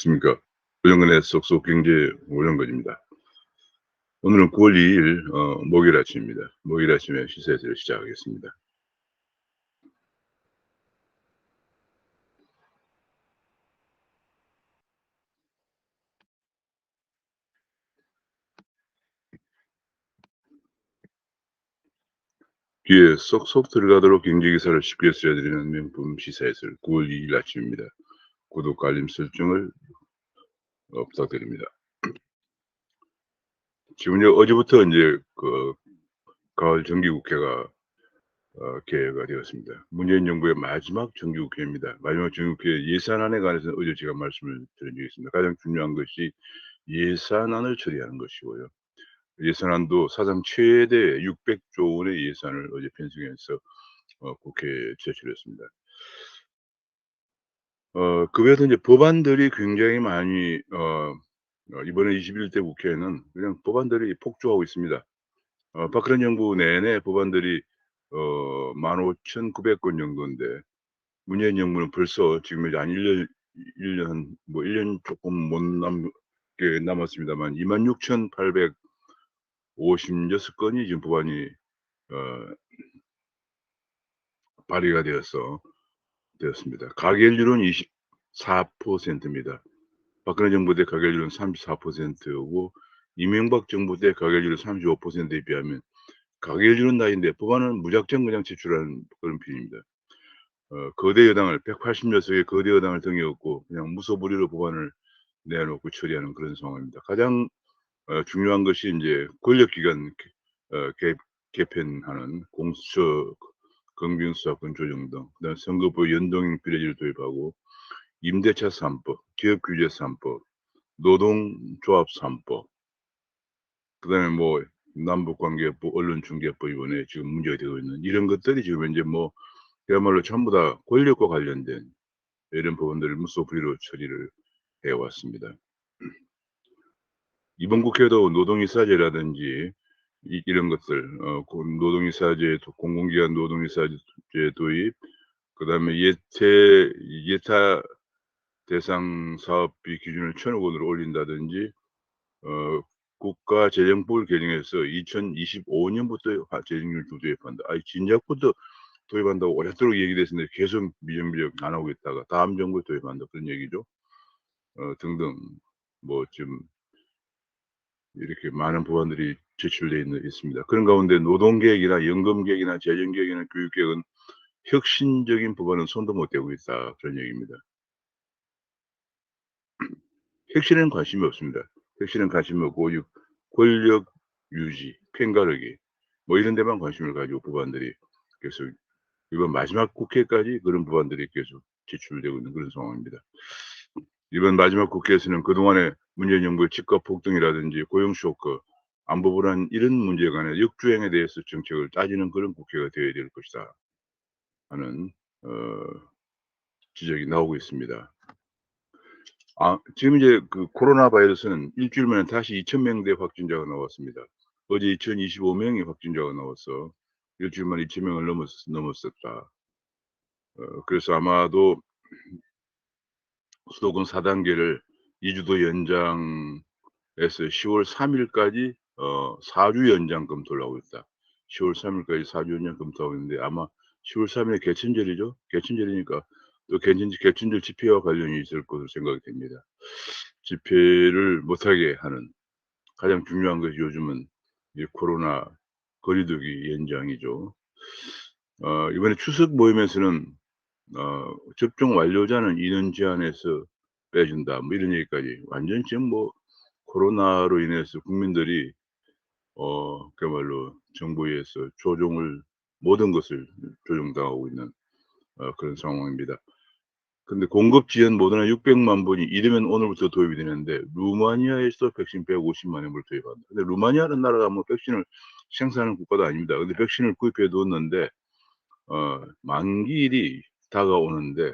안녕하십니까. 고정근의 쏙쏙 경제 고정근입니다. 오늘은 9월 2일 목요일 아침입니다. 목요일 아침에 시사회를 시작하겠습니다. 귀에 쏙쏙 들어가도록 경제 기사를 쉽게 쓰여드리는 명품 시사회를 9월 2일 아침입니다. 구독과 알림 설정을 부탁드립니다. 지금 이제 어제부터 이제 가을 정기국회가 개회가 되었습니다. 문재인 정부의 마지막 정기국회입니다. 마지막 정기국회 예산안에 관해서는 어제 제가 말씀을 드린 적이 있습니다. 가장 중요한 것이 예산안을 처리하는 것이고요. 예산안도 사상 최대 600조 원의 예산을 어제 편성해서 국회에 제출했습니다. 그 외에도 이제 법안들이 굉장히 많이 이번에 21대 국회에는 그냥 법안들이 폭주하고 있습니다. 박근혜 정부 내내 법안들이 15,900건 정도인데 문재인 정부는 벌써 지금 이제 한 1년 조금 못 남게 남았습니다만 26,856건이 지금 법안이 어 발의가 되었습니다. 가결률은 24%입니다. 박근혜 정부 때 가결률은 34%고 이명박 정부 때 가결률은 35%에 비하면 가결률은 낮은데 법안은 무작정 그냥 제출하는 그런 편입니다. 거대 여당을 180여 석의 거대 여당을 등에 업고 그냥 무소불위로 법안을 내놓고 처리하는 그런 상황입니다. 가장 중요한 것이 인제 권력기관 개 개편하는 공수처 검경수사권 조정 등 그다음에 선거법 연동형 비례제를 도입하고 임대차 3법, 기업규제 3법, 노동조합 3법 그다음에 뭐 남북관계법, 언론중재법 이번에 지금 문제가 되고 있는 이런 것들이 지금 현재 뭐 그야말로 전부 다 권력과 관련된 이런 부분들을 무소불위로 처리를 해 왔습니다. 이번 국회도 노동이사제라든지 이런 것들 노동이사제 공공기관 노동이사제 도입 그다음에 예타 대상 사업비 기준을 1,000억 원으로 올린다든지 국가재정법을 개정해서 2025년부터 재정률 도입한다. 아이 진작부터 도입한다고 오랫도록 얘기됐었는데 계속 미정미정 안 하고 있다가 다음 정부에 도입한다 그런 얘기죠. 등등 뭐 지금 이렇게 많은 법안들이 제출돼 있습니다. 그런 가운데 노동계획이나 연금계획이나 재정계획이나 교육계획은 혁신적인 법안은 손도 못 대고 있다. 그런 얘기입니다. 혁신에는 관심이 없습니다. 혁신은 관심이 없고 오직 권력 유지, 펜가르기 뭐 이런 데만 관심을 가지고 법안들이 계속 이번 마지막 국회까지 그런 법안들이 계속 제출되고 있는 그런 상황입니다. 이번 마지막 국회에서는 그동안의 문재인 정부의 집값 폭등이라든지 고용 쇼크, 안보 불안 이런 문제에 관해 역주행에 대해서 정책을 따지는 그런 국회가 되어야 될 것이다 하는 어 지적이 나오고 있습니다. 지금 이제 그 코로나 바이러스는 일 주일 만에 다시 2,000명대 확진자가 나왔습니다. 어제 2,025명의 확진자가 나와서 일 주일 만에 2,000명을 넘었었다. 그래서 아마도 수도권 4단계를 2 주도 연장해서 10월 3 일까지 4주 연장 검토를 하고 있다. 10월 3 일까지 4주 연장 검토하고 있는데 아마 10월 3 일에 개천절이죠. 개천절이니까 또 개천절 집회와 관련이 있을 것으로 생각이 됩니다. 집회를 못하게 하는 가장 중요한 것이 요즘은 이 코로나 거리 두기 연장이죠. 이번에 추석 모임에서는 접종 완료자는 인원 제한에서 빼준다 뭐 이런 얘기까지 완전히 지금 뭐 코로나로 인해서 국민들이 그야말로 정부에 의해서 조종을 모든 것을 조종당하고 있는 그런 상황입니다. 근데 공급 지원 모두나 600만 분이 이르면 오늘부터 도입이 되는데 루마니아에서 백신 150만 회을 도입한다. 근데 루마니아라는 나라가 뭐 백신을 생산하는 국가도 아닙니다. 근데 백신을 구입해 두었는데 만기일이 다가오는데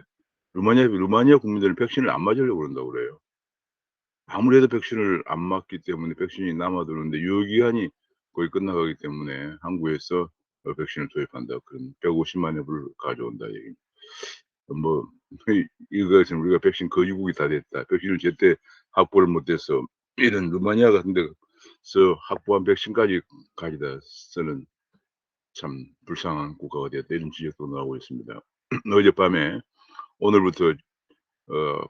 루마니아 국민들은 백신을 안 맞으려고 그런다고 그래요. 아무리 해도 백신을 안 맞기 때문에 백신이 남아도는데 유효기한이 거의 끝나가기 때문에 한국에서 백신을 도입한다. 그런 150만 회분을 가져온다 얘기입니다. 뭐 이것은 우리가 백신 거지국이 다 됐다. 백신을 제때 확보를 못해서 이런 루마니아 같은 데서 확보한 백신까지 가져다 쓰는 참 불쌍한 국가가 되었다. 이런 지적도 나오고 있습니다. 어젯밤에 오늘부터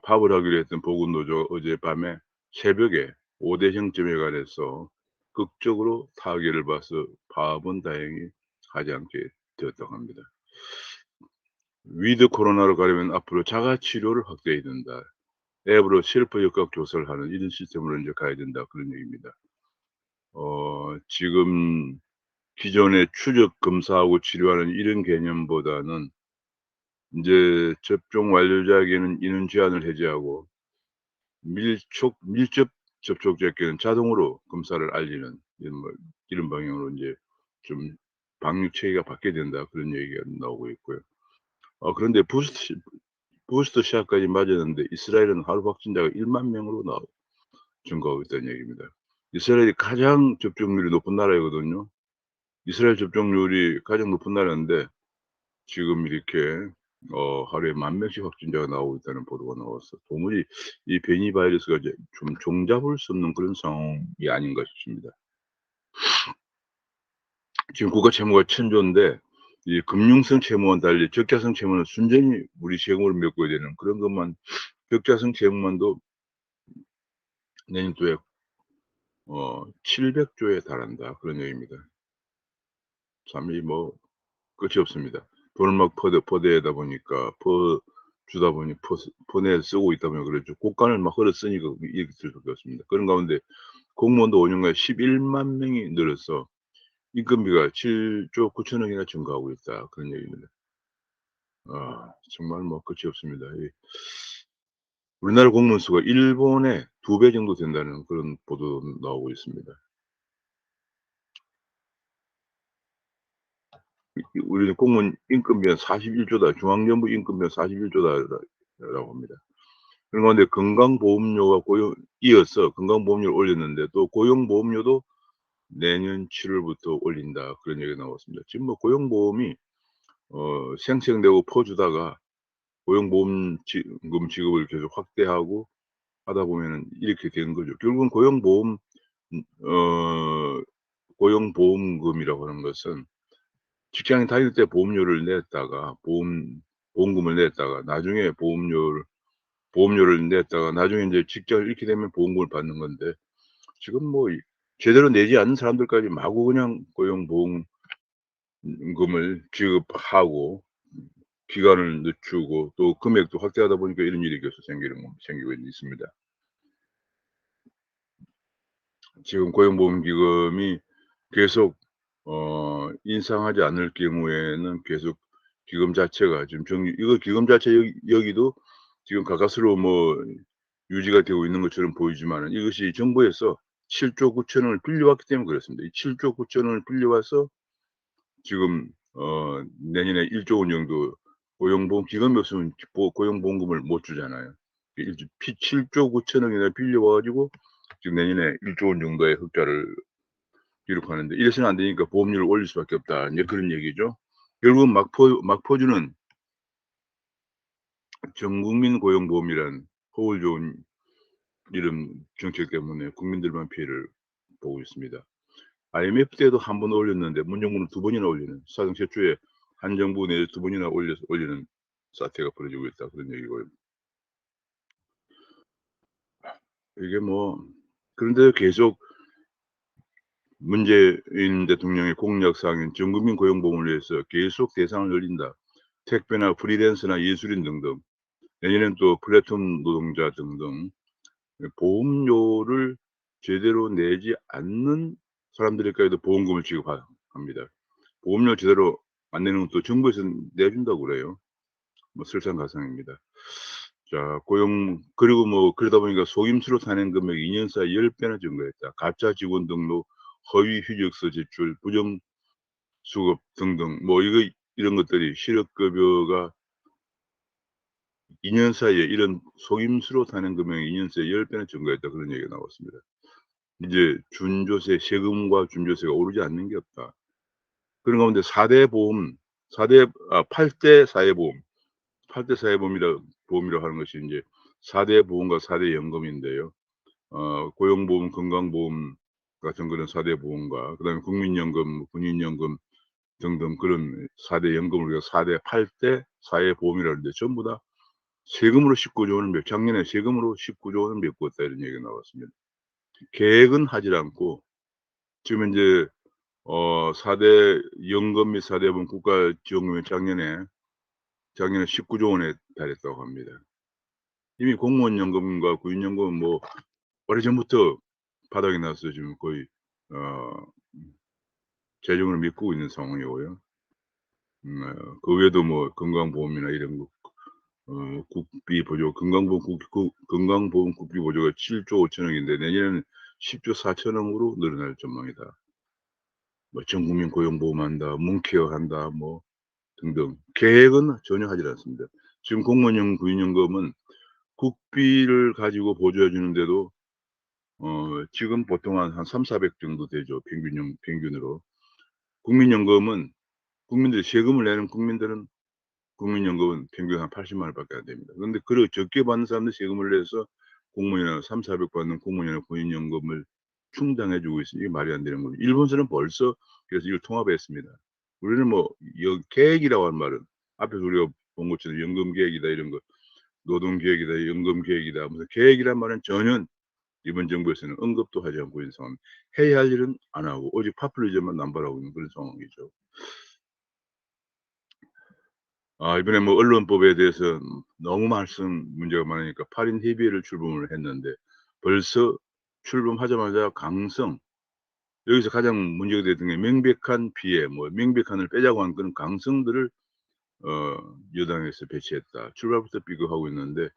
파업을 하기로 했던 보건노조 어젯밤에 새벽에 5 대형점에 관해서 극적으로 타결을 봐서 파업은 다행히 하지 않게 되었다고 합니다. 위드 코로나로 가려면 앞으로 자가 치료를 확대해야 된다. 앱으로 셀프 역학 조사를 하는 이런 시스템으로 인제 가야 된다 그런 얘기입니다. 지금 기존의 추적 검사하고 치료하는 이런 개념보다는 인제 접종 완료자에게는 인원 제한을 해제하고 밀접 접촉자에게는 자동으로 검사를 알리는 이런 방향으로 인제 좀 방역 체계가 바뀌어야 된다 그런 얘기가 나오고 있고요. 그런데 부스터 샷까지 맞았는데 이스라엘은 하루 확진자가 1만 명으로 증가하고 있다는 얘기입니다. 이스라엘이 가장 접종률이 높은 나라이거든요. 이스라엘 접종률이 가장 높은 나라인데 지금 이렇게 하루에 10,000명씩 확진자가 나오고 있다는 보도가 나와서 도무지 이 변이 바이러스가 이제 좀 종잡을 수 없는 그런 상황이 아닌가 싶습니다. 지금 국가 채무가 1,000조인데 이 금융성 채무와는 달리 적자성 채무는 순전히 우리 세금을 메꿔야 되는 그런 것만 적자성 채무만도 내년도에 700조에 달한다 그런 얘기입니다. 참 이 뭐 끝이 없습니다. 돈을 막 퍼대다 보니까 주다 보니 퍼내 쓰고 있다 보니 그렇죠. 곳간을 막 흘러 쓰니까 이렇게 될 수밖에 없습니다. 그런 가운데 공무원도 5 년간에 110,000 명이 늘어서 인건비가 7조 9천억 원이나 증가하고 있다. 그런 얘기입니다. 정말 뭐 끝이 없습니다. 우리나라 공무원 수가 일본의 2배 정도 된다는 그런 보도도 나오고 있습니다. 우리는 공무원 임금비가 41조다. 중앙정부 임금비가 41조다 라고 합니다. 그런 가운데 건강보험료와 이어서 건강보험료를 올렸는데 또 고용보험료도 내년 7 월부터 올린다. 그런 얘기가 나왔습니다. 지금 뭐 고용보험이 생생되고 퍼주다가 고용보험 금 지급을 계속 확대하고 하다 보면은 이렇게 되는 거죠. 결국은 음 고용보험금이라고 하는 것은 직장인 다닐 때 보험료를 냈다가 보험금을 냈다가 나중에 보험료를 냈다가 나중에 인제 직장을 잃게 되면 보험금을 받는 건데 지금 뭐 제대로 내지 않는 사람들까지 마구 그냥 고용보험금을 지급하고 기간을 늦추고 또 금액도 확대하다 보니까 이런 일이 계속 생기고 있습니다. 지금 고용보험기금이 계속 인상하지 않을 경우에는 계속 기금 자체가 지금 이거 기금 자체 여기도 지금 가까스로 뭐 유지가 되고 있는 것처럼 보이지만은 이것이 정부에서 7조 9천 원을 빌려왔기 때문에 그렇습니다. 이 7조 9천 원을 빌려와서 지금 내년에 1조 원 정도 고용보험 기금이 없으면 고용보험금을 못 주잖아요. 일 7조 9천 원이나 빌려와 가지고 지금 내년에 1조 원 정도의 흑자를 기록하는데 이래서는 안 되니까 보험료를 올릴 수밖에 없다. 인제 그런 얘기죠. 결국은 막 퍼주는 전국민 고용보험이란 허울 좋은 이런 정책 때문에 국민들만 피해를 보고 있습니다. IMF 때도 한 번 올렸는데 문정부는 2번이나 올리는 사상 최초의 한 정부 내에 2번이나 올리는 사태가 벌어지고 있다. 그런 얘기고요. 이게 뭐 그런데도 계속 문재인 대통령의 공약 사항인 전국민 고용보험을 위해서 계속 대상을 늘린다. 택배나 프리랜서나 예술인 등등 내년엔 또 플랫폼 노동자 등등 보험료를 제대로 내지 않는 사람들에게도 보험금을 지급합니다. 보험료 제대로 안 내는 것도 정부에서 내준다고 그래요. 뭐 설상가상입니다. 자 그리고 뭐 그러다 보니까 속임수로 타낸 금액이 2년 사이에 10 배나 증가했다. 가짜 직원 등록, 허위 휴직서 제출, 부정 수급 등등 뭐 이런 것들이 실업급여가 2년 사이에 이런 속임수로 타는 금액이 2년 사이에 10 배나 증가했다 그런 얘기가 나왔습니다. 이제 세금과 준조세가 오르지 않는 게 없다. 그런 가운데 4대 보험 8대 사회보험 8대 사회보험이라고 하는 것이 인제 4대 보험과 4대 연금인데요. 고용보험, 건강보험 같은 그런 4대 보험과 그다음에 국민연금, 군인연금 등등 그런 4대 연금을 우리가 4대 8대 사회보험이라 그러는데 전부 다 세금으로 19조 원을 작년에 세금으로 19조 원을 메꾸었다 이런 얘기가 나왔습니다. 계획은 하질 않고 지금 인제 4대 연금 및 4대 보험 국가지원금이 작년에 19조 원에 달했다고 합니다. 이미 공무원 연금과 군인연금은 뭐 오래전부터 바닥이 나서 지금 거의 어 재정을 메꾸고 있는 상황이고요. 그 외에도 뭐 건강보험이나 이런 거 국비 보조 건강보험 국비 보조가 7조 5천억 억인데 내년에는 10조 4천억 억으로 늘어날 전망이다. 뭐 전 국민 고용보험한다, 문케어한다 뭐 등등 계획은 전혀 하질 않습니다. 지금 공무원연 군인연금은 국비를 가지고 보조해 주는데도 지금 보통 한 3,400 정도 되죠, 평균으로. 국민연금은 국민들이 세금을 내는 국민연금은 평균 한 80만 원밖에 안 됩니다. 그런데 그렇게 적게 받는 사람들이 세금을 내서 공무원이나 3,400 받는 공무원이나 군인연금을 충당해 주고 있으니 이게 말이 안 되는 거죠. 일본서는 벌써 그래서 이걸 통합했습니다. 우리는 뭐 계획이라고 하는 말은 앞에서 우리가 본 것처럼 연금 계획이다 이런 거, 노동 계획이다, 연금 계획이다 무슨 계획이란 말은 전혀 이번 정부에서는 언급도 하지 않고 있는 상황. 해야 할 일은 안 하고 오직 파퓰리즘만 남발하고 있는 그런 상황이죠. 이번에 뭐 언론법에 대해서 너무 문제가 많으니까 8인 협의회를 출범을 했는데 벌써 출범하자마자 여기서 가장 문제가 됐던 게 명백한 피해 뭐 명백한을 빼자고 하는 그런 강성들을 여당에서 배치했다. 출발부터 비극하고 있는데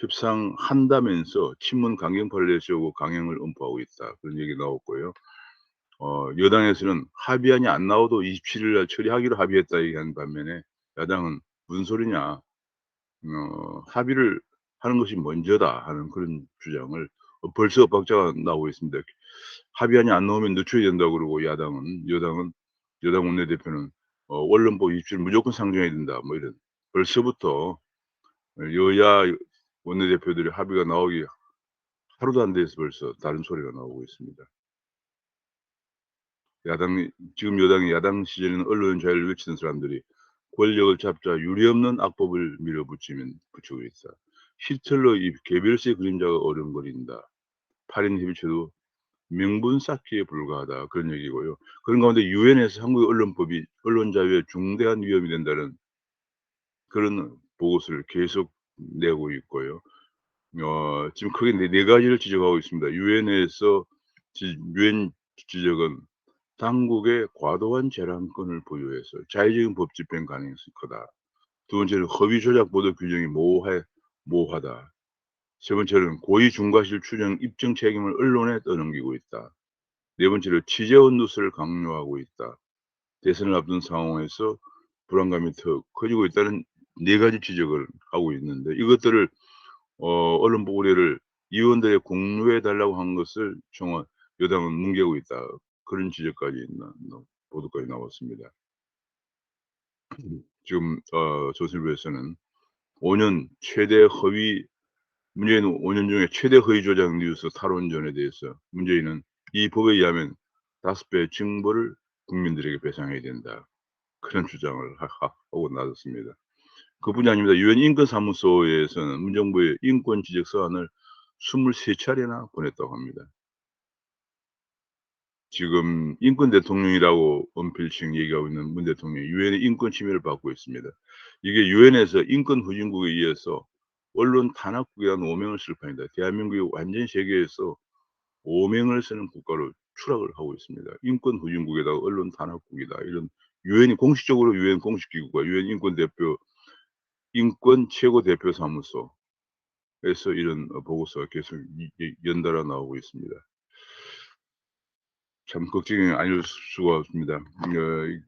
협상한다면서 친문 강경파를 내세우고 강행을 엄포하고 있다. 그런 얘기 나왔고요. 여당에서는 합의안이 안 나와도 27일 날 처리하기로 합의했다 얘기하는 반면에 야당은 "무슨 소리냐. 합의를 하는 것이 먼저다." 하는 그런 주장을 벌써 엇박자가 나오고 있습니다. 합의안이 안 나오면 늦춰야 된다고 그러고 여당은 여당 원내대표는 "언론법 27을 무조건 상정해야 된다." 뭐 이런 벌써부터 여야 원내대표들의 합의가 나오기 하루도 안 돼서 벌써 다른 소리가 나오고 있습니다. 야당이 지금 여당이 야당 시절에는 언론 자유를 외치던 사람들이 권력을 잡자 유례없는 악법을 붙이고 있다. 히틀러 이 개별세 그림자가 어른거린다. 8인 협의체도 명분 쌓기에 불과하다. 그런 얘기고요. 그런 가운데 유엔에서 한국의 언론법이 언론 자유에 중대한 위협이 된다는 그런 보고서를 계속 내고 있고요. 지금 크게 네 가지를 지적하고 있습니다. 유엔 지적은 당국의 과도한 재량권을 보유해서 자의적인 법 집행 가능성이 크다. 두 번째는 허위 조작 보도 규정이 모호하다. 세 번째는 고의 중과실 추정 입증 책임을 언론에 떠넘기고 있다. 네 번째로 취재원 누설을 강요하고 있다. 대선을 앞둔 상황에서 불안감이 더 커지고 있다는 네 가지 지적을 하고 있는데 이것들을 언론 보도를 의원들에 공유해 달라고 한 것을 여당은 뭉개고 있다. 그런 지적까지 보도까지 나왔습니다. 지금 조선일보에서는 5년 최대 허위 문재인은 5년 중에 최대 허위 조작 뉴스 탈원전에 대해서 문재인은 "이 법에 의하면 5배 징벌을 국민들에게 배상해야 된다." 그런 주장을 하고 나섰습니다. 그뿐이 아닙니다. 유엔 인권사무소에서는 문정부의 인권 지적 서한을 23 차례나 보냈다고 합니다. 지금 인권 대통령이라고 언필칭 얘기하고 있는 문 대통령이 유엔의 인권 침해를 받고 있습니다. 이게 유엔에서 인권 후진국에 의해서 언론 탄압국이라는 오명을 쓸 판이다. 대한민국이 완전히 세계에서 오명을 쓰는 국가로 추락을 하고 있습니다. 인권 후진국에다가 언론 탄압국이다. 이런 공식적으로 유엔 공식 기구가 유엔 인권 최고 대표 사무소에서 이런 보고서가 계속 연달아 나오고 있습니다. 참 걱정이 아닐 수가 없습니다. 이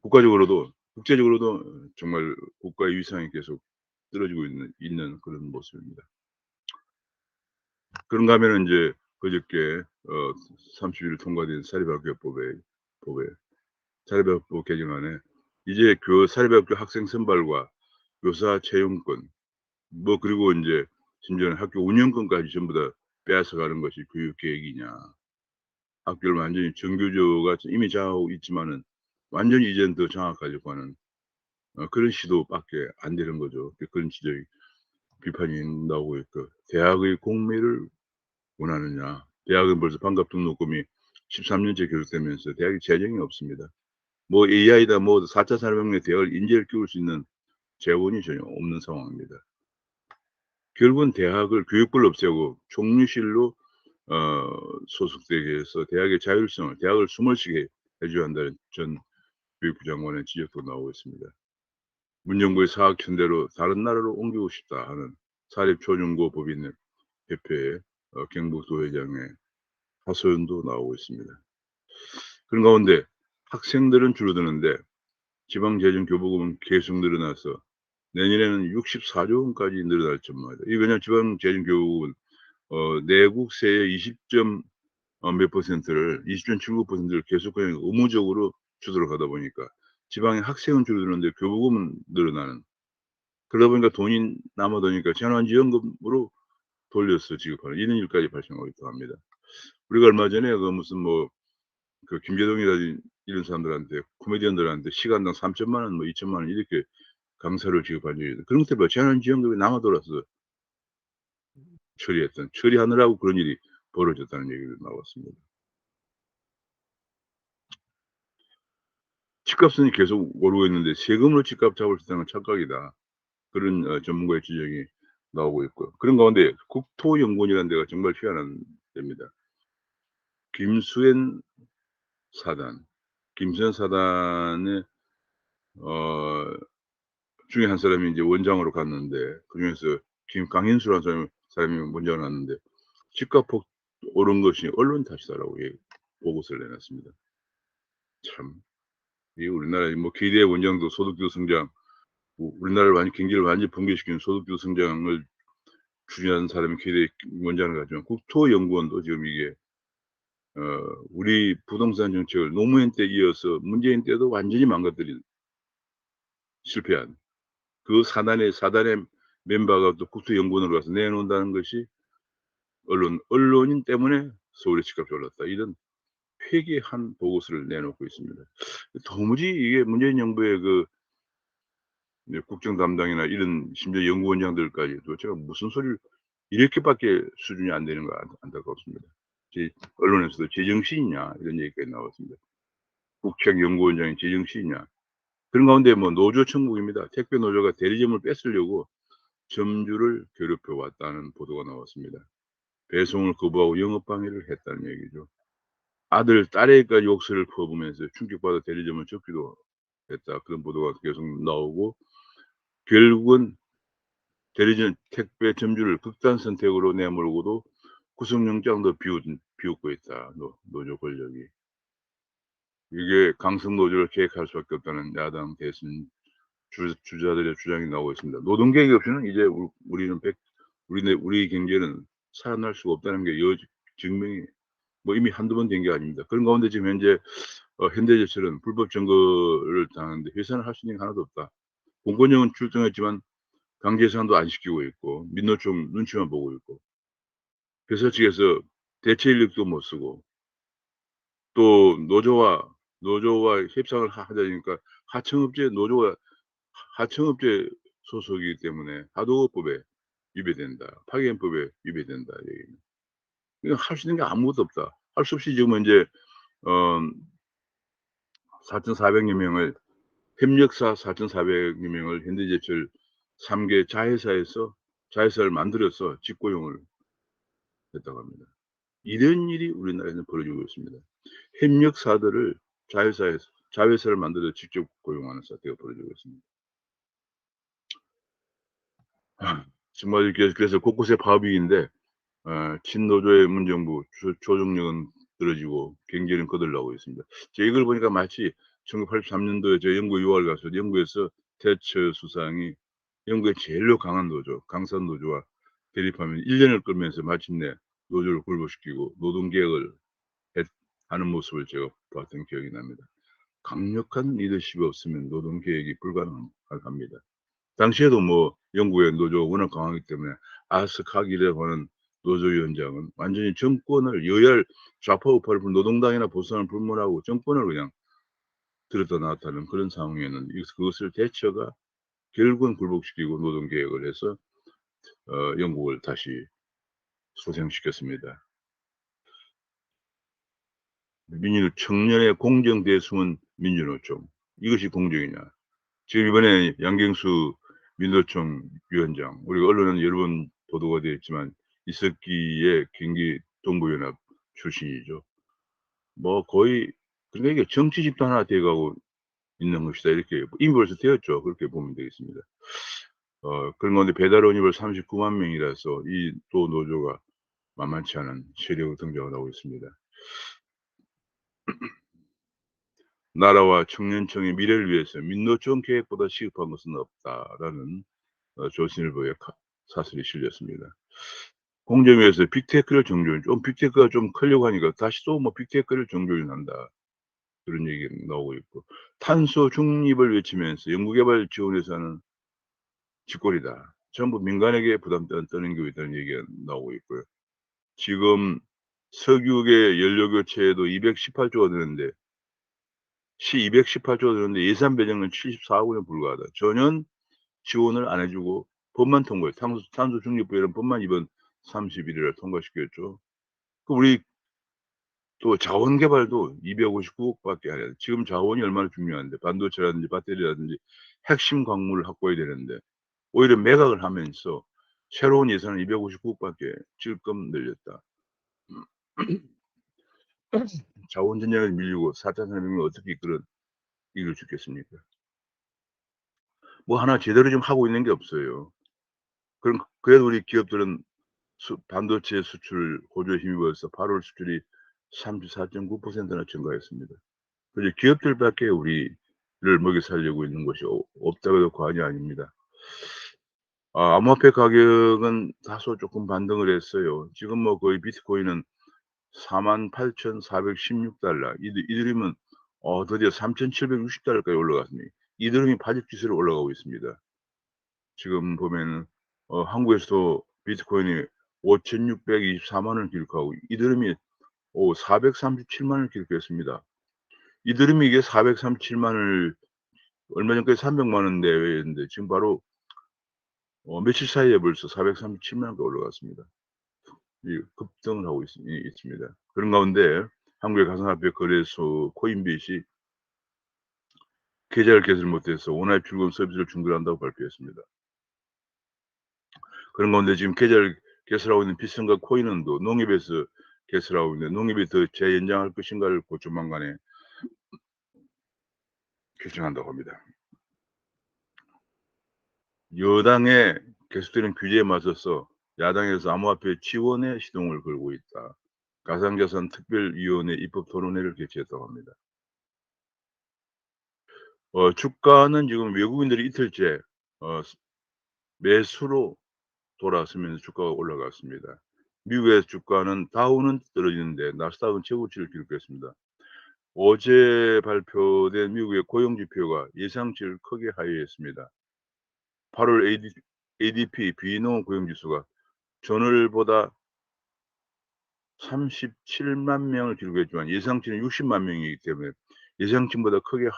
국가적으로도 국제적으로도 정말 국가의 위상이 계속 떨어지고 있는 그런 모습입니다. 그런가 하면은 인제 그저께 30일 통과된 법에 사립학교 개정안에 이제 사립학교 학생 선발과 교사 채용권 뭐 그리고 인제 심지어는 학교 운영권까지 전부 다 빼앗아가는 것이 교육 계획이냐. 학교를 완전히 정규조가 이미 장악하고 있지만은 완전히 이제는 더 장악하려고 하는 그런 시도밖에 안 되는 거죠. 그런 지적이 비판이 나오고 있고 대학의 공매를 원하느냐. 대학은 벌써 반값 등록금이 13 년째 계속되면서 대학이 재정이 없습니다. 뭐 AI다 뭐 4차 산업혁명에 대학을 인재를 키울 수 있는 재원이 전혀 없는 상황입니다. 결국은 대학을 교육부를 없애고 총리실로 소속되게 해서 대학의 자율성을 대학을 숨을 쉬게 해 줘야 한다는 전 교육부 장관의 지적도 나오고 있습니다. 문정부의 사학천대로 다른 나라로 옮기고 싶다 하는 사립초중고 법인 협회의 경북도 회장의 하소연도 나오고 있습니다. 그런 가운데 학생들은 줄어드는데 지방재정교부금은 계속 늘어나서 내년에는 64조 원까지 늘어날 전망이다. 이 왜냐하면 지방재정교부금은 내국세의 20몇 퍼센트를 20.79%를 계속 그냥 의무적으로 주도록 하다 보니까 지방의 학생은 줄어드는데 교부금은 늘어나는 그러다 보니까 돈이 남아도니까 재난지원금으로 돌려서 지급하는 이런 일까지 발생하고 있다고 합니다. 우리가 얼마 전에 그 무슨 뭐 그 김재동이라든지 이런 사람들한테 코미디언들한테 시간당 3천만 원 뭐 2천만 원 이렇게 강사를 지급한 적이 있는데 그런 것들 봐 재난지원금이 남아 돌아서 처리하느라고 그런 일이 벌어졌다는 얘기가 나왔습니다. 집값은 계속 오르고 있는데 세금으로 집값 잡을 수 있다는 건 착각이다. 그런 전문가의 지적이 나오고 있고요. 그런 가운데 국토연구원이라는 데가 정말 희한한 데입니다. 김수현 사단, 김수현 사단의 어 중에 한 사람이 인제 원장으로 갔는데 그중에서 김강인수라는 사람이 원장을 했는데 집값 폭 오른 것이 언론 탓이다라고 보고서를 내놨습니다. 참 이 우리나라의 뭐 기대 원장도 소득주 성장 우리나라를 경기를 완전히 붕괴시키는 소득주 성장을 추진하는 사람이 기대 원장을 가지만 국토연구원도 지금 이게 우리 부동산 정책을 노무현 때 이어서 문재인 때도 완전히 망가뜨린 실패한 그 사단의 멤버가 또 국토연구원으로 가서 내놓는다는 것이 언론인 때문에 서울의 집값이 올랐다. 이런 회개한 보고서를 내놓고 있습니다. 도무지 이게 문재인 정부의 그 이제 국정 담당이나 이런 심지어 연구원장들까지 도대체가 무슨 소리를 이렇게밖에 수준이 안 되는 거 안타깝습니다. 언론에서도 "제정신이냐." 이런 얘기까지 나왔습니다. 국책연구원장이 제정신이냐. 그런 가운데 뭐 노조 천국입니다. 택배 노조가 대리점을 뺏으려고 점주를 괴롭혀 왔다는 보도가 나왔습니다. 배송을 거부하고 영업 방해를 했다는 얘기죠. 아들, 딸에게까지 욕설을 퍼부으면서 충격받아 대리점을 접기도 했다. 그런 보도가 계속 나오고 결국은 대리점 택배 점주를 극단 선택으로 내몰고도 구속영장도 비웃고 있다. 노조 권력이. 이게 강성 노조를 계획할 수밖에 없다는 야당 대선 주자들의 주장이 나오고 있습니다. 노동 계획이 없이는 이제 우리는 우리 경제는 살아날 수가 없다는 게 증명이 뭐 이미 한두 번 된 게 아닙니다. 그런 가운데 지금 현재 현대제철은 불법 점거를 당하는데 회사는 할 수 있는 게 하나도 없다. 공권력은 출동했지만 강제 해산도 안 시키고 있고 민노총 눈치만 보고 있고 회사 측에서 대체 인력도 못 쓰고 또 노조와 협상을 하자니까 하청업체 노조가 하청업체 소속이기 때문에 하도급법에 위배된다. 파견법에 위배된다. 얘기는. 이거 할 수 있는 게 아무것도 없다. 할 수 없이 지금 인제 어 4,400여 명을 협력사 4,400여 명을 현대제철 3개 자회사를 만들어서 직고용을 했다고 합니다. 이런 일이 우리나라에는 벌어지고 있습니다. 협력사들을 자회사를 만들어 직접 고용하는 사태가 벌어지고 있습니다. 정말 이렇게 그래서 곳곳에 파업위기인데 친노조의 문정부 조정력은 떨어지고 경제는 거들나오고 있습니다. 제가 이걸 보니까 마치 1983 년도에 저 영국 유학을 가서 영국에서 태처 수상이 영국의 제일로 강한 노조 강선 노조와 대립하면 1 년을 끌면서 마침내 노조를 굴복시키고 노동개혁을 하는 모습을 제가 봤던 기억이 납니다. 강력한 리더십이 없으면 노동개혁이 불가능합니다. 당시에도 뭐 영국의 노조가 워낙 강하기 때문에 아스카기라고 하는 노조위원장은 완전히 정권을 여야 좌파 우파를 노동당이나 보수당을 불문하고 정권을 그냥 들었다 놨다는 그런 상황이었는데 그것을 대처가 결국은 굴복시키고 노동개혁을 해서 영국을 다시 소생시켰습니다. 청년의 공정 대승은 민주노총. 이것이 공정이냐. 지금 이번에 양경수 민노총 위원장, 우리가 언론에는 여러 번 보도가 되어 있지만 이석기의 경기 동부연합 출신이죠. 뭐 거의 그러니까 이게 정치 집단 하나 되어 가고 있는 것이다. 이렇게 이미 벌써 되었죠. 그렇게 보면 되겠습니다. 그런 가운데 배달원입을 39만 명이라서 이 또 노조가 만만치 않은 세력으로 등장을 하고 있습니다. 나라와 청년층의 미래를 위해서 민노총 계획보다 시급한 것은 없다라는 조선일보의 사설이 실렸습니다. 공정위에서 빅테크를 정조준 좀 빅테크가 좀 크려고 하니까 다시 또 뭐 빅테크를 정조준한다. 그런 얘기가 나오고 있고 탄소 중립을 외치면서 연구개발 지원에서는 쥐꼬리다. 전부 민간에게 부담 떠넘기고 있다는 얘기가 나오고 있고요. 지금 석유계 연료 교체에도 218조가 드는데 218조가 드는데 예산 배정은 74억 원에 불과하다. 전혀 지원을 안 해 주고 법만 통과해 탄소 중립부에는 법만 이번 31일 날 통과시켰죠. 그 우리 또 자원 개발도 259억 밖에 안 해요. 지금 자원이 얼마나 중요한데 반도체라든지 배터리라든지 핵심 광물을 확보해야 되는데 오히려 매각을 하면서 새로운 예산을 259억 밖에 질끔 늘렸다. 자원 전쟁을 밀리고 4차 산업혁명을 어떻게 이끌어 주겠습니까? 뭐 하나 제대로 좀 하고 있는 게 없어요. 그래도 우리 기업들은 반도체 수출 호조에 힘입어서 8월 수출이 34.9%나 증가했습니다. 그래서 기업들밖에 우리를 먹여 살리고 있는 것이 없다고 해도 과언이 아닙니다. 암호화폐 가격은 다소 조금 반등을 했어요. 지금 뭐 거의 비트코인은 48,416달러, 이더리움은 드디어 3,760달러까지 올라갔습니다. 이더리움이 파직지수로 올라가고 있습니다. 지금 보면은 한국에서도 비트코인이 5,624만 원을 기록하고 이더리움이 437만 원을 기록했습니다. 이더리움이 이게 437만 원을 얼마 전까지 300만 원 내외였는데 지금 바로 며칠 사이에 벌써 437만 원까지 올라갔습니다. 이 급등을 하고 있습니다. 그런 가운데 한국의 가상화폐 거래소 코인빗이 계좌를 개설 못해서 온라인 출금 서비스를 중단한다고 발표했습니다. 그런 가운데 지금 계좌를 개설하고 있는 비선과 코인원도 농협에서 개설하고 있는데 농협이 더 재연장할 것인가를 조만간에 결정한다고 합니다. 여당의 계속되는 규제에 맞서서 야당에서 암호화폐 지원에 시동을 걸고 있다. 가상자산 특별위원회 입법 토론회를 개최했다고 합니다. 주가는 지금 외국인들이 이틀째 매수로 돌아서면서 주가가 올라갔습니다. 미국의 주가는 다우는 떨어지는데 나스닥은 최고치를 기록했습니다. 어제 발표된 미국의 고용 지표가 예상치를 크게 하회했습니다. 8월 ADP 비농 고용 지수가 전월보다 37만 명을 기록했지만 예상치는 60만 명이기 때문에 예상치보다 크게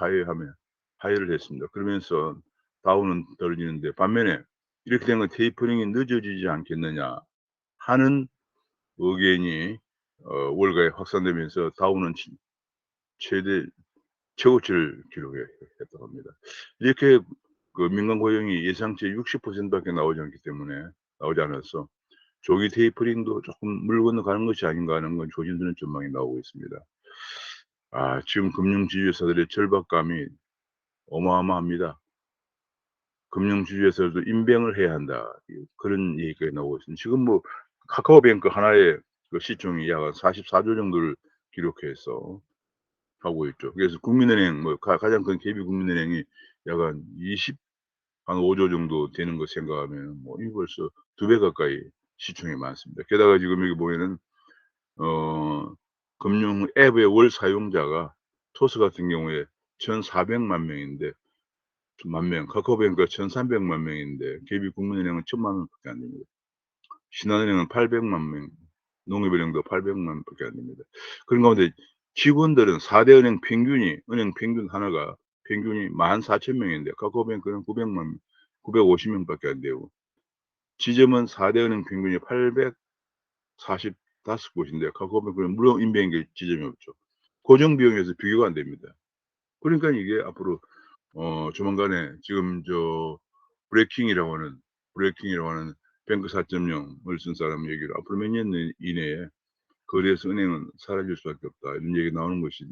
하회를 했습니다. 그러면서 다우는 떨어지는데 반면에 이렇게 되면 테이퍼링이 늦어지지 않겠느냐 하는 의견이 월가에 확산되면서 다우는 최고치를 기록했다고 합니다. 이렇게 그 민간 고용이 예상치의 60% 밖에 나오지 않아서 조기 테이퍼링도 조금 물 건너가는 것이 아닌가 하는 건 조심스러운 전망이 나오고 있습니다. 지금 금융 지주회사들의 절박감이 어마어마합니다. 금융 지주회사들도 인뱅을 해야 한다. 그런 얘기까지 나오고 있습니다. 지금 뭐 카카오뱅크 하나의 그 시총이 약 44조 정도를 기록해서 하고 있죠. 그래서 국민은행 뭐 가장 큰 KB국민은행이 약 한 5조 정도 되는 거 생각하면 뭐 이거 벌써 2배 가까이 시총이 많습니다. 게다가 지금 여기 보면은 어 금융 앱의 월 사용자가 토스 같은 경우에 1,400만 명인데 만 명, 카카오뱅크가 1,300만 명인데 KB국민은행은 1,000만 명밖에 안 됩니다. 신한은행은 800만 명, 농협은행도 800만 밖에 안 됩니다. 그런 가운데 직원들은 4대 은행 평균이 은행 평균 하나가 평균이 14,000 명인데 카카오뱅크는 900만 950 명밖에 안 되고 지점은 4대 은행 평균이 845 곳인데 카카오뱅크는 물론 인베인게 지점이 없죠. 고정 비용에서 비교가 안 됩니다. 그러니까 이게 앞으로 조만간에 지금 브레이킹이라고 하는 뱅크 4.0을 쓴 사람 얘기로 앞으로 몇 년 이내에 거래에서 은행은 사라질 수밖에 없다. 이런 얘기 나오는 것이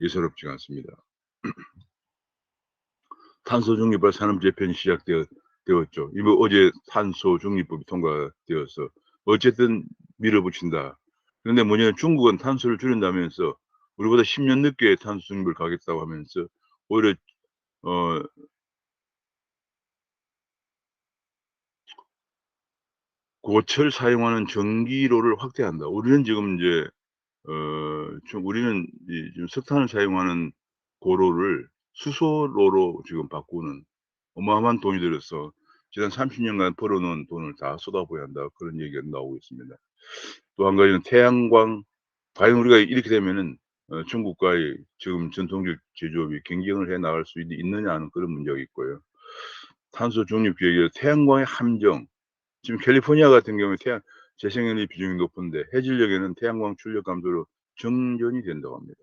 예사롭지가 않습니다. 탄소 중립발 산업 재편이 되었죠. 이번 어제 탄소 중립법이 통과되어서 어쨌든 밀어붙인다. 그런데 뭐냐면 중국은 탄소를 줄인다면서 우리보다 10년 늦게 탄소 중립을 가겠다고 하면서 오히려 어 고철 사용하는 전기로를 확대한다. 우리는 지금 이제 우리는 지금 석탄을 사용하는 고로를 수소로로 지금 바꾸는 어마어마한 돈이 들어서 지난 30 년간 벌어 놓은 돈을 다 쏟아부어야 한다. 그런 얘기가 나오고 있습니다. 또 한 가지는 태양광 과연 우리가 이렇게 되면은 중국과의 지금 전통적 제조업이 경쟁을 해 나갈 수 있느냐 하는 그런 문제가 있고요. 탄소 중립 계획에 태양광의 함정 지금 캘리포니아 같은 경우에 재생에너지 비중이 높은데 해질녘에는 태양광 출력 감소로 정전이 된다고 합니다.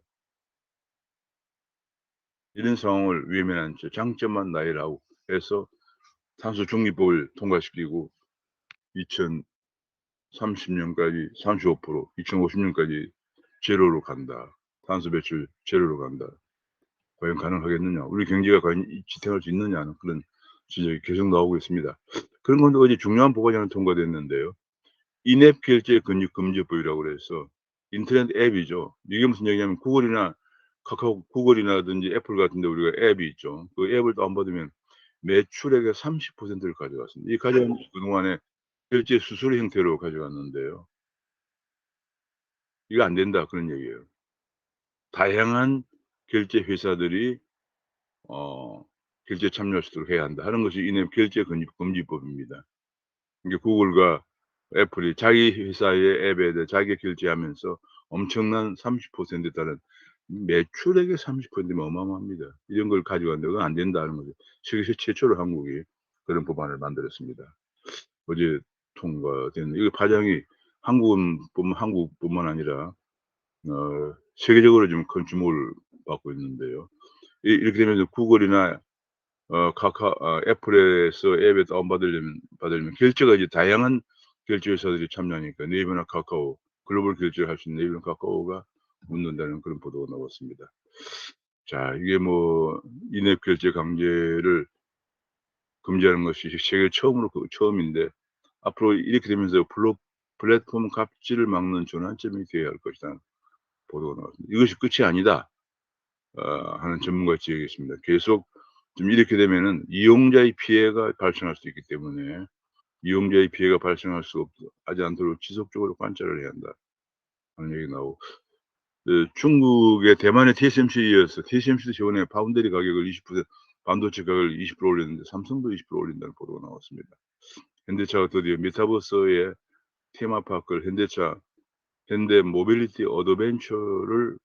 이런 상황을 외면한 채 장점만 나열하고 해서 탄소 중립법을 통과시키고 2030 년까지 35% 2050 년까지 제로로 간다. 탄소 배출 제로로 간다. 과연 가능하겠느냐. 우리 경제가 과연 지탱할 수 있느냐 하는 그런 지적이 계속 나오고 있습니다. 그런 건데 어제 중요한 법안이 하나 통과됐는데요. 인앱 결제 금지법이라고 그래서 인터넷 앱이죠. 이게 무슨 얘기냐면 구글이나든지 애플 같은 데 우리가 앱이 있죠. 그 앱을 다운받으면 매출액의 30%를 가져갔습니다. 이 가져간 것이 그동안에 결제 수수료 형태로 가져갔는데요. "이거 안 된다." 그런 얘기예요. 다양한 결제 회사들이 어 결제에 참여할 수 있도록 해야 한다 하는 것이 인앱 결제 금지법입니다. 이게 구글과 애플이 자기 회사의 앱에 대해 자기가 결제하면서 엄청난 30%에 달하는 매출액의 30%면 어마어마합니다. 이런 걸 가져갔는데 그건 안 된다는 거죠. 세계 최초로 한국이 그런 법안을 만들었습니다. 어제 통과된 이거 파장이 한국뿐만 아니라 세계적으로 좀 큰 주목을 받고 있는데요. 이렇게 되면서 구글이나 애플에서 앱에 받으려면 결제가 이제 다양한 결제 회사들이 참여하니까 네이버나 카카오 글로벌 결제를 할 수 있는 네이버나 카카오가 웃는다는 그런 보도가 나왔습니다. 자 이게 뭐 인앱 결제 강제를 금지하는 것이 세계 처음인데 앞으로 이렇게 되면서 플랫폼 갑질을 막는 전환점이 되어야 할 것이라는 보도가 나왔습니다. 이것이 끝이 아니다. 하는 전문가 지적이 있습니다. 계속 좀 이렇게 되면은 이용자의 피해가 발생할 수 있기 때문에 이용자의 피해가 발생할 수 하지 않도록 지속적으로 관찰을 해야 한다 하는 얘기가 나오고 중국의 대만의 TSMC에 이어서 TSMC도 저번에 파운드리 가격을 20% 반도체 가격을 20% 올렸는데 삼성도 20% 올린다는 보도가 나왔습니다. 현대차가 드디어 메타버스의 테마파크를 현대 모빌리티 어드벤처를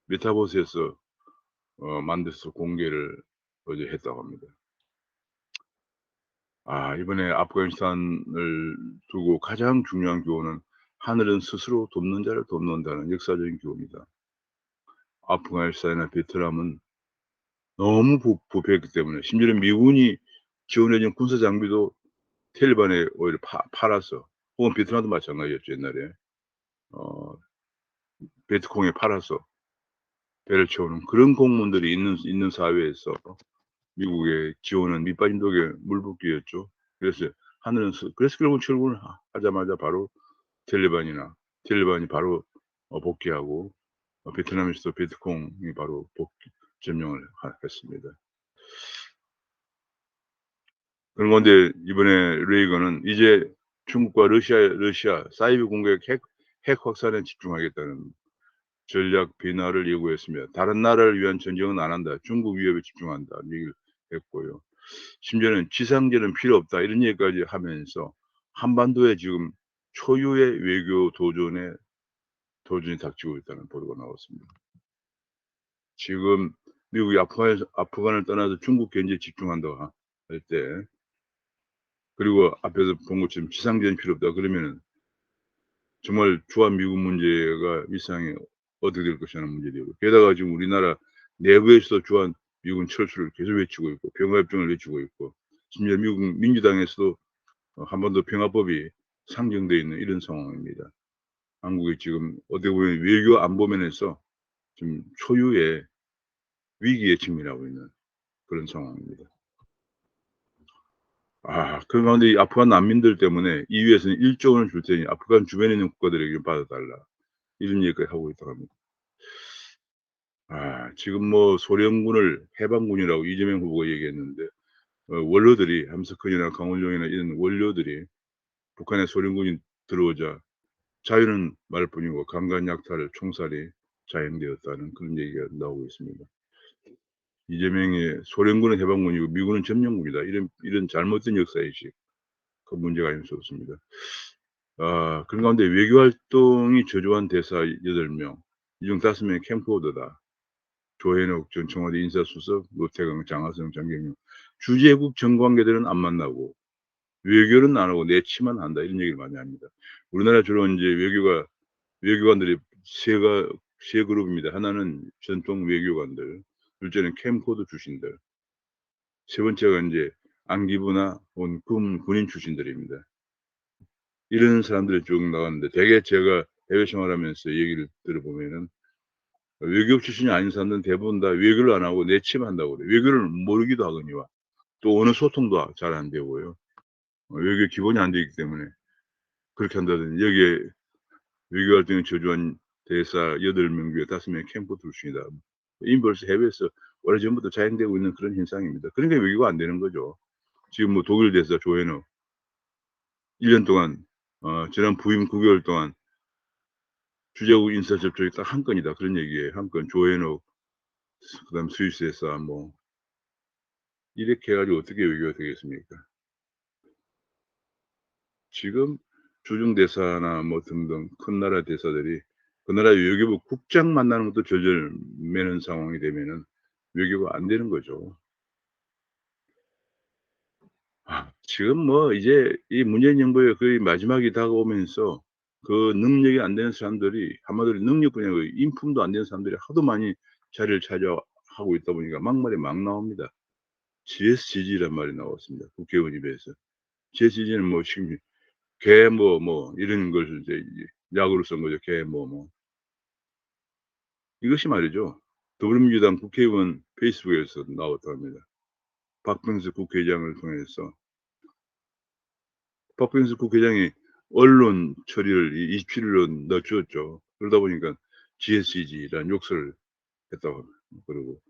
메타버스에서 만들어서 공개를 어제 했다고 합니다. 이번에 아프가니스탄을 두고 가장 중요한 교훈은 '하늘은 스스로 돕는 자를 돕는다.'는 역사적인 교훈이다. 아프가니스탄이나 베트남은 너무 부패했기 때문에 심지어는 미군이 지원해 준 군사 장비도 텔리반에 오히려 팔아서 혹은 베트남도 마찬가지였죠 옛날에. 어 베트콩에 팔아서 배를 채우는 그런 공무원들이 있는 사회에서 미국의 지원은 밑 빠진 독에 물 붓기였죠. 그래서 그래서 결국 출근을 하자마자 바로 텔리반이 바로 복귀하고 베트남에서도 베트콩이 바로 점령을 했습니다. 그런 건데 이번에 레이건은 이제 중국과 러시아 사이버 공격 핵 확산에 집중하겠다는 전략 변화를 예고했으며 "다른 나라를 위한 전쟁은 안 한다. 중국 위협에 집중한다." 얘기를 했고요. 심지어는 "지상전은 필요 없다." 이런 얘기까지 하면서 한반도에 지금 초유의 외교 도전이 닥치고 있다는 보도가 나왔습니다. 지금 미국이 아프간을 떠나서 중국 견제에 집중한다고 할 때, 그리고 앞에서 본 것처럼 "지상전이 필요 없다." 그러면은 정말 주한 미군 문제가 일상에 어떻게 될 것이냐는 문제되고, 게다가 지금 우리나라 내부에서도 주한 미군 철수를 계속 외치고 있고 평화협정을 외치고 있고, 심지어 미국 민주당에서도 한반도 평화법이 상정돼 있는 이런 상황입니다. 한국이 지금 어떻게 보면 외교 안보 면에서 지금 초유의 위기에 직면하고 있는 그런 상황입니다. 그 가운데 이 아프간 난민들 때문에 EU에서는 1조 원을 줄 테니 아프간 주변에 있는 국가들에게 받아 달라, 이런 얘기까지 하고 있다고 합니다. 지금 뭐 소련군을 해방군이라고 이재명 후보가 얘기했는데, 원로들이 함석헌이나 강원종이나 이런 원료들이 북한에 소련군이 들어오자 자유는 말뿐이고 강간 약탈 총살이 자행되었다는 그런 얘기가 나오고 있습니다. 이재명이 "소련군은 해방군이고 미군은 점령군이다." 이런 잘못된 역사의식, 그 문제가 아닐 수 없습니다. 그런 가운데 외교 활동이 저조한 대사 8명, 이 중 5명이 캠코더다. 조현옥 전 청와대 인사수석, 노태강, 장하성, 장경영. 주재국 정관계들은 안 만나고 외교는 안 하고 내치만 한다, 이런 얘기를 많이 합니다. 우리나라 주로 인제 외교관들이 세 그룹입니다. 하나는 전통 외교관들, 둘째는 캠코더 출신들, 세 번째가 인제 안기부나 군인 출신들입니다. 이런 사람들이 쭉 나왔는데, 대개 제가 해외 생활하면서 얘기를 들어보면은 외교 출신이 아닌 사람들은 대부분 다 외교를 안 하고 내치만 한다고 그래요. 외교를 모르기도 하거니와 또 언어 소통도 잘 안 되고요. 외교 기본이 안 돼 있기 때문에 그렇게 한다더니, 여기에 외교 활동에 저조한 대사 8명 중에 5명이 캠프 출신이다. 이미 벌써 해외에서 오래전부터 자행되고 있는 그런 현상입니다. 그러니까 외교가 안 되는 거죠. 지금 뭐 독일 대사 조현옥 1년 동안, 지난 부임 9개월 동안 주재국 인사 접촉이 딱 1 건이다, 그런 얘기예요. 1 건. 조현옥, 그다음 스위스 대사 뭐 이렇게 해 가지고 어떻게 외교가 되겠습니까? 지금 주중 대사나 뭐 등등 큰 나라 대사들이 그 나라 외교부 국장 만나는 것도 절절매는 상황이 되면은 외교가 안 되는 거죠. 지금 뭐 이제 이 문재인 정부의 거의 마지막이 다가오면서 그 능력이 안 되는 사람들이, 한마디로 능력뿐이 아니고 인품도 안 되는 사람들이 하도 많이 자리를 차지하고 있다 보니까 막말이 막 나옵니다. GSGG란 말이 나왔습니다, 국회의원 입에서. GSGG는 뭐 지금 개 이런 것을 이제 약으로 쓴 거죠. 개 이것이 말이죠, 더불어민주당 국회의원 페이스북에서 나왔다고 합니다. 박병석 국회의장을 통해서 박병석 국회의장이 언론 처리를 이 27 일로 늦췄죠. 그러다 보니까 GSCG라는 욕설을 했다고 그러고,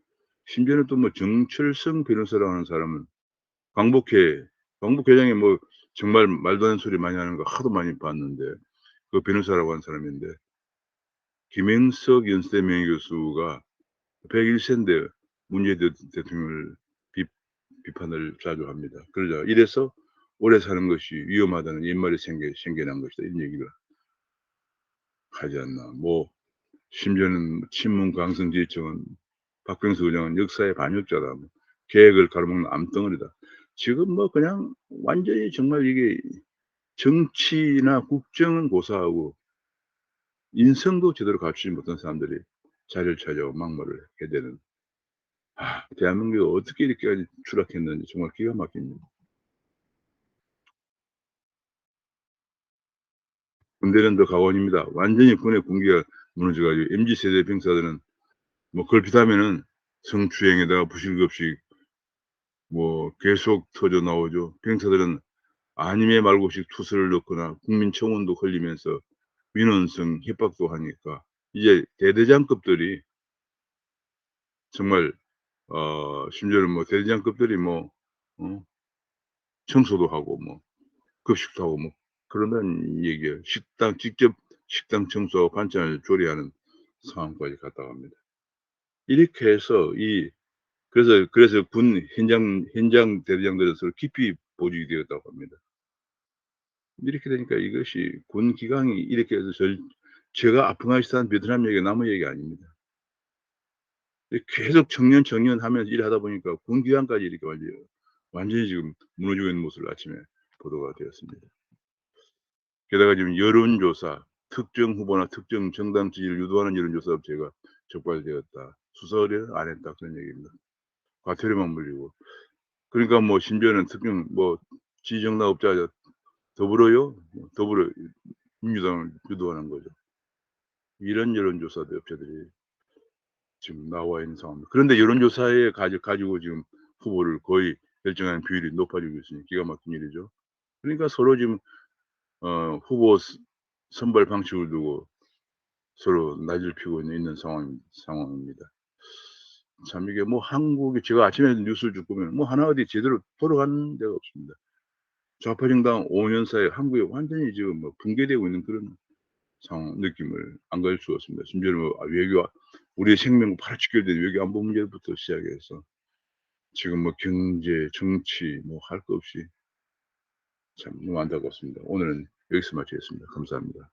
심지어는 또 뭐 정철성 변호사라고 하는 사람은 광복회 광복회장이 뭐 정말 말도 안 되는 소리 많이 하는 거 하도 많이 봤는데, 그 변호사라고 하는 사람인데, 김영석 연세대 명예교수가 101 세인데 문재인 대통령을 비 비판을 자주 합니다. 그러자 "이래서 오래 사는 것이 위험하다는 옛말이 생겨난 것이다." 이런 얘기를 하지 않나. 뭐 심지어는 친문 강성지휘청은 박병수 의장은 역사의 반역자다, 뭐 계획을 가로막는 암덩어리다. 지금 뭐 그냥 완전히 정말 이게 정치나 국정은 고사하고 인성도 제대로 갖추지 못한 사람들이 자리를 차지하고 막말을 하게 되는, 대한민국이 어떻게 이렇게까지 추락했는지 정말 기가 막힙니다. 군대는 더 가관입니다. 완전히 군의 군기가 무너져 가지고 MZ 세대 병사들은 뭐 걸핏하면은 성추행에다가 부실급식 뭐 계속 터져 나오죠. 병사들은 아니면 말고식 투서를 넣거나 국민청원도 흘리면서 민원성 협박도 하니까 이제 대대장급들이 정말, 심지어는 뭐 대대장급들이 뭐 어 청소도 하고 뭐 급식도 하고 뭐 그런다는 얘기예요. 직접 식당 청소하고 반찬을 조리하는 상황까지 갔다 갑니다. 이렇게 해서 이 그래서 군 현장 대대장들은 서로 깊이 보직이 되었다고 합니다. 이렇게 되니까 이것이 군 기강이 이렇게 해서 제가 아프가니스탄 베트남 얘기가 남의 얘기 아닙니다. 계속 청년 하면서 일하다 보니까 군 기강까지 이렇게 완전히 지금 무너지고 있는 모습을 아침에 보도가 되었습니다. 게다가 지금 여론조사, 특정 후보나 특정 정당 지지를 유도하는 여론조사 업체가 적발되었다. 수사 의뢰를 안 했다. 그런 얘기입니다. 과태료만 물리고. 그러니까 뭐 심지어는 특정 뭐 지정당 업자 더불어요? 더불어 민주당을 유도하는 거죠. 이런 여론조사도 업체들이 지금 나와 있는 상황입니다. 그런데 여론조사에 가지고 지금 후보를 거의 결정하는 비율이 높아지고 있으니 기가 막힌 일이죠. 그러니까 서로 지금 후보 선발 방식을 두고 서로 낯을 피고 있는 상황입니다. 참 이게 뭐 한국이 제가 아침에 뉴스를 쭉 보면 뭐 하나 어디 제대로 돌아가는 데가 없습니다. 좌파 정당 5년 사이에 한국이 완전히 지금 뭐 붕괴되고 있는 그런 상황 느낌을 안 가질 수가 없습니다. 심지어는 뭐 외교와 우리의 생명과 바로 직결된 외교 안보 문제부터 시작해서 지금 뭐 경제, 정치 뭐 할 것 없이 참 너무 안타깝습니다. 오늘은 여기서 마치겠습니다. 감사합니다.